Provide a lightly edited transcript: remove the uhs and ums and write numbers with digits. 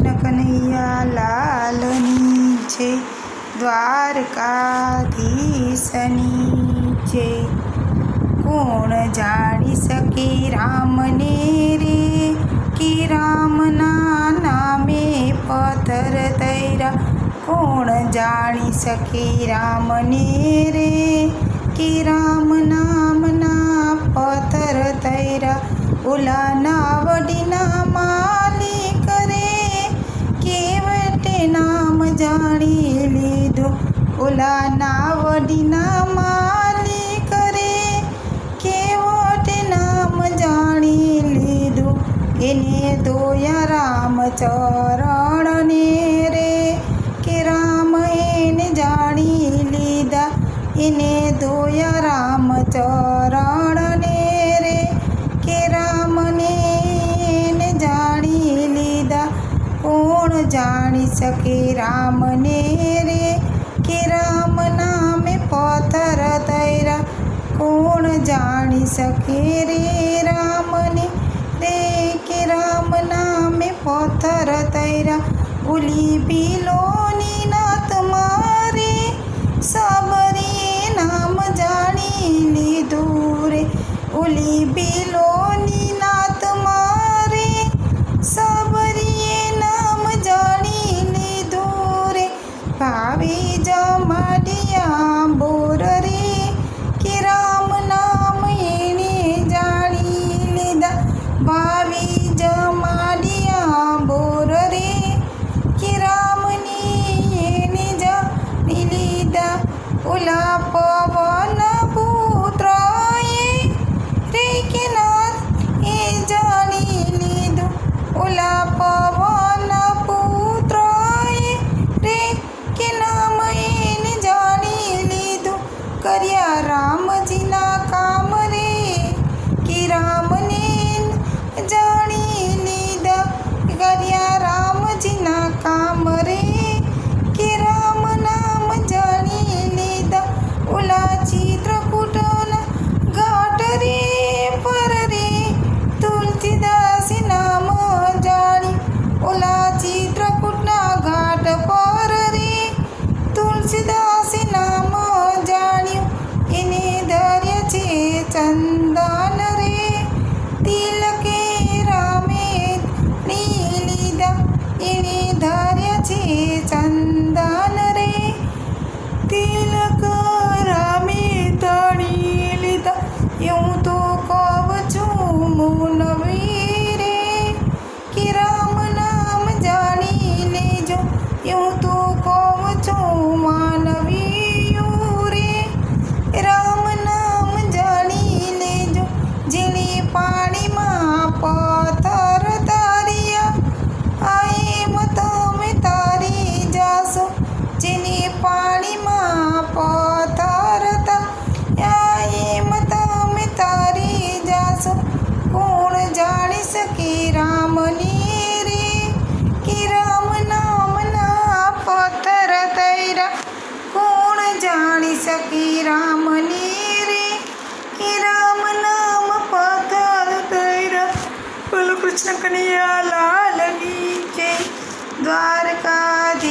કૃષ્ણ કનૈયા લાલની જય, દ્વારકાધીશની જય। કોણ જાણી શકે રામને રે, કે રામના નામે પથ્થર તૈરા। કોણ જાણી શકે રામને રે, કે રામ નામના પથ્થર તૈરા। ઓલા નાવડીના માલિક રે, કેવટે નામ જાણી લીધું। ઓલા નાવડીના માલિક રે, કેવટે નામ જાણી લીધું। એને ધોયા રામ ચરણને રે, કે રામ એને જાણી લીધા। એને ધોયા રામ ચરણને રે, કે રામને એને જાણી લીધા। કોણ જાણી શકે રામને રે, કે રામ નામે પથ્થર તૈરા। કોણ જાણી શકે રે રામને રે, કે રામ નામે પથ્થર તૈરા। ઓલી ભીલોની નાત મારે, સબરીએ નામ જાણી લીધું રે। ઓલી ભીલોની નાત મારે, સબરીએ નામ જાણી લીધું રે। ભાવી જમાડિયા બોર રે, કે રામ નામ એને જાણી લીધા। ભાવી જમાડિયા બોર રે, કે રામને એને જાણી લીધા। ઓલા પવન પુત્ર રે, કે નાથ એ જાણી લીધું। ઓલા પવન પુત્ર રે, કે નામ એને જાણી લીધું। કર્યા રામજીના કામ રે, કે રામને જાણી લીધા। કર્યા રામજીના કામ રે, કે રામ નામ જાણી લીધા। ઓલા ચિત્રકૂટના ઘાટ રે પર રે, તુલસીદાસ નામ જાણી। ઓલા ચિત્રકૂટના ઘાટ પર રે, તુલસીદાસ નામ જાણ્યું। એને ધર્ય છે ચંદન રે, તિલકે રામે લીધા। એને ધર્ય છે ચંદન રે, તિલક રામે તળી લીધા। એવું તો કહું છું મોનવી રે, કે રામ નામ જાણી લેજો। એવું તો કહું છું માનવીઓ રે, રામ નામ જાણી લેજો। જેણે પાણીમાં પથ્થર તાર્યા, આ એમ તમે તારી જાશો। જેને પાણીમાં પથ્થર તાર્યા, એમ તમે તારી જાશો। કોણ જાણી શકે રામને રે, કે રામ નામના પથ્થર તૈરા। કોણ જાણી શકે રામને રે, કે રામ નામ પથ્થર તૈરા। બોલો કૃષ્ણ કનૈયા લાલની જય, દ્વારકાધીશની